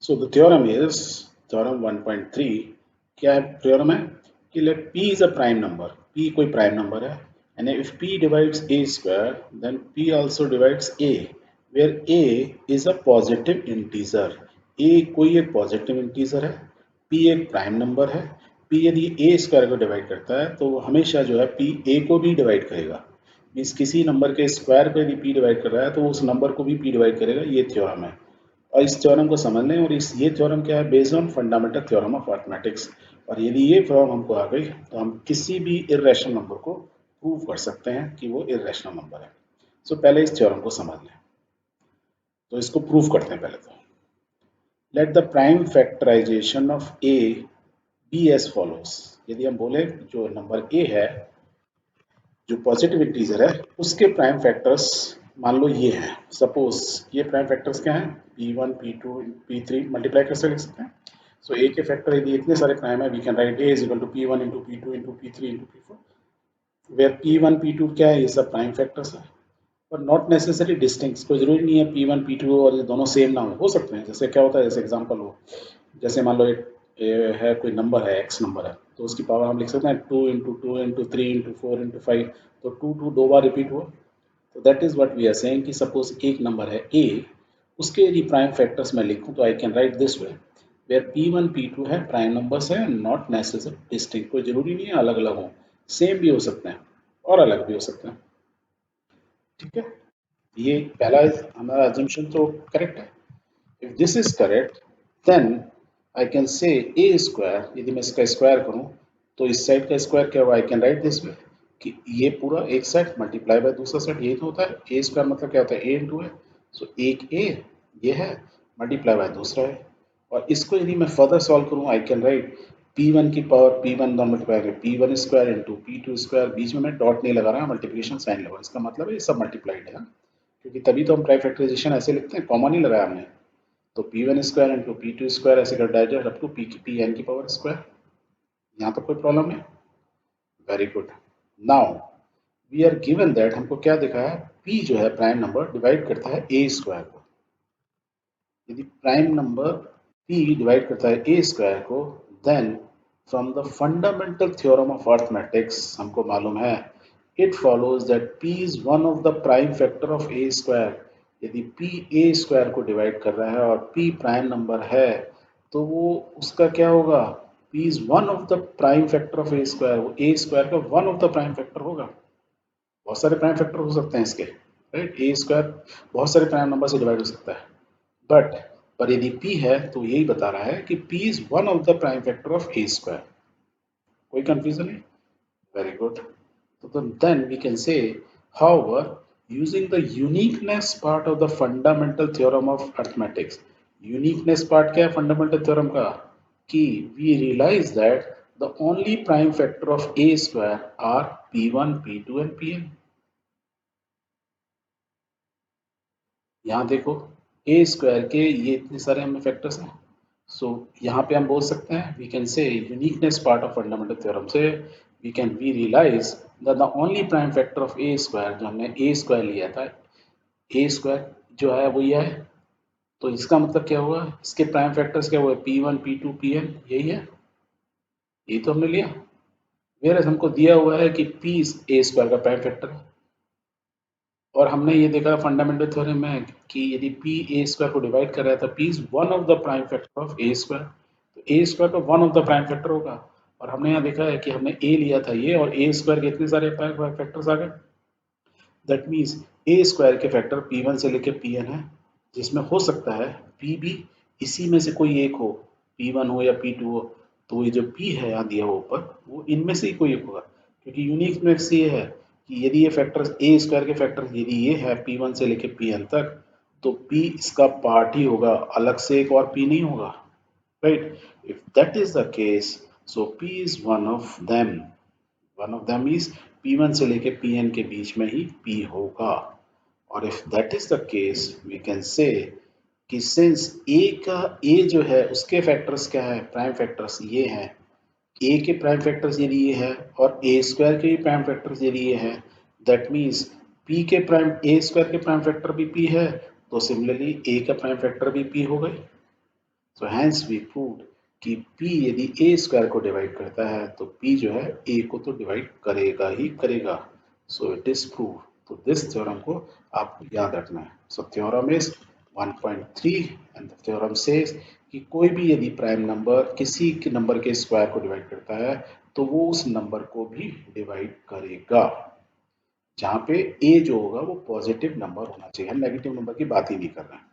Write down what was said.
So the theorem is theorem 1.3. क्या है theorem है कि let p is a prime number, p कोई prime number है, and if p divides a square then p also divides a, where a is a positive integer. a कोई एक positive integer है, p एक prime number है, p यदि a square को divide करता है तो हमेशा जो है p a को भी डिवाइड करेगा। मीन्स किसी नंबर के स्क्वायर को यदि p डिवाइड कर रहा है तो उस नंबर को भी p डिवाइड करेगा। ये थ्योरम है और इस थ्योरम को समझ लें। और ये थ्योरम क्या है? Based on fundamental theorem of arithmetics. और यदि ये थ्योरम हमको आ गई तो हम किसी भी इर्रेशनल नंबर को प्रूव कर सकते हैं कि वो इर्रेशनल नंबर है। सो पहले इस थ्योरम को समझ लें, तो इसको प्रूव करते हैं। पहले तो let the prime factorisation of a be as follows. यदि हम बोले जो नंबर ए है, जो पॉजिटिव इंटीजर है, उसके प्राइम फैक्टर्स मान लो ये है। सपोज ये प्राइम फैक्टर्स क्या हैं? p1 p2 p3 मल्टीप्लाई कैसे लिख सकते हैं? सो ए के फैक्टर यदि इतने सारे प्राइम है, we can write a is equal to p1 into p2 into p3 into p4, where p1 p2 क्या है? ये सब प्राइम फैक्टर्स है। पर नॉट नेसेसरी डिस्टिंक्ट, कोई जरूरी नहीं है p1 p2 और ये दोनों सेम ना हो सकते हैं। जैसे क्या होता है, जैसे एग्जांपल हो, जैसे मान लो ये है कोई नंबर है, x नंबर है, तो उसकी पावर हम लिख सकते हैं 2 इंटू 2 इंटू 3 इंटू 4 इंटू 5। तो 2 दो बार रिपीट हुआ, तो that is what we are saying कि सपोज एक नंबर है a, उसके यदि प्राइम फैक्टर्स मैं लिखूं तो I can write this way, where p1 p2 है प्राइम नंबर्स है, नॉट नेसेसरी डिस्टिंक्ट, कोई जरूरी नहीं है अलग अलग हो, सेम भी हो सकते हैं और अलग भी हो सकते हैं। ठीक है, ये पहला हमारा अजम्पशन तो करेक्ट है। If this is correct then I can say a square, यदि मैं इसका स्क्वायर करूं तो इस साइड का स्क्वायर क्या होगा? आई कैन राइट दिस वे कि ये पूरा एक साइड मल्टीप्लाई बाय दूसरा साइड, यही तो होता है। ए स्क्वायर मतलब क्या होता है? ए इंटू है। सो एक ए ये है, मल्टीप्लाई बाय दूसरा है। और इसको यदि मैं फर्दर सॉल्व करूं, आई कैन राइट p1 की power p1 multiply by p1 square into p2 square, बीच में मैं डॉट नहीं लगा रहा, मल्टीप्लिकेशन साइन लगा, इसका मतलब है ये सब मल्टीप्लाइड है, क्योंकि तभी तो हम ट्राइफैक्टराइजेशन ऐसे लिखते हैं, कॉमन ही लगाया हमने। तो p1 square into p2 square ऐसे कर डायरेक्ट अप टू pn की पावर स्क्वायर। यहाँ पर कोई प्रॉब्लम है? Very good. Now we are given that, हमको क्या दिखा है? p जो है प्राइम नंबर डिवाइड करता है a स्क्वायर को। यदि प्राइम नंबर p डिवाइड करता है a स्क्वायर को, then from the fundamental theorem of arithmetics हमको मालूम है, it follows that p is one of the prime factor of a square. यदि p a स्क्वायर को डिवाइड कर रहा है और p प्राइम नंबर है, तो वो उसका क्या होगा? p is one of the prime factor of a square, वो a स्क्वायर का one of the prime factor होगा। बहुत सारे प्राइम फैक्टर हो सकते हैं इसके, राइट? a स्क्वायर बहुत सारे प्राइम नंबर से डिवाइड हो सकता है, बट पर यदि p है तो यही बता रहा है कि p is one of the prime factor of a square. कोई कंफ्यूजन नहीं? Very good. तो then we can say, however, using the uniqueness part of the fundamental theorem of arithmetics, uniqueness part क्या है fundamental theorem का? कि we realize that the only prime factor of a square are p1 p2 and pn। यहाँ देखो a square के ये इतने सारे हमें फैक्टर्स हैं। सो यहाँ पे हम बोल सकते हैं, we can say uniqueness part of fundamental theorem से we realize that the only prime factor of a square, जो हमने ए स्क्वायर लिया था, ए स्क्वायर जो है वो यह है। तो इसका मतलब क्या हुआ? इसके प्राइम फैक्टर्स क्या हुए? p1 p2 pn, यही है, यही तो हमने लिया। वेयर हमको दिया हुआ है कि p ए स्क्वायर का प्राइम फैक्टर है, और हमने ये देखा फंडामेंटल थ्योरम में कि यदि p ए स्क्वायर को डिवाइड कर रहा है तो p is one of the prime factor of a square, तो ए स्क्वायर का one of the prime factor होगा। और हमने यहाँ देखा है कि हमने a लिया था ये, और ए स्क्वायर के इतने सारे प्राइम फैक्टर्स आ गए। दैट मीन्स ए स्क्वायर के फैक्टर p1 से लेके pn है, जिसमें हो सकता है p भी इसी में से कोई एक हो, p1 हो या p2 हो। तो ये जो p है यहाँ दिया हुआ ऊपर, वो इनमें से ही कोई एक होगा, क्योंकि यूनिकनेस ये है कि यदि ये फैक्टर्स ए स्क्वायर के फैक्टर्स यदि ये है p1 से लेके pn तक, तो p इसका पार्ट ही होगा, अलग से एक और p नहीं होगा, right? If that is the case, so p is one of them. One of them means p1 से लेके pn के बीच में ही p होगा। और if that is the case, we can say कि सिंस a का a जो है उसके फैक्टर्स क्या है? प्राइम फैक्टर्स ये हैं। a के प्राइम फैक्टर्स यदि ये है और a स्क्वायर के प्राइम फैक्टर्स यदि ये है, दैट मीन्स p के प्राइम a स्क्वायर के प्राइम फैक्टर भी p है, तो सिमिलरली a का प्राइम फैक्टर भी p हो गए। सो हैंस वी प्रूव्ड कि p यदि a स्क्वायर को डिवाइड करता है तो p जो है a को तो डिवाइड करेगा ही करेगा। So it is prove. तो दिस थ्योरम को आपको याद रखना है। So theorem is 1.3 and the theorem says कि कोई भी यदि प्राइम नंबर किसी के नंबर के स्क्वायर को डिवाइड करता है तो वो उस नंबर को भी डिवाइड करेगा, जहाँ पे a जो होगा वो पॉजिटिव नंबर होना चाहिए। हम नेगेटिव नंबर की बात ही नहीं कर रहे हैं।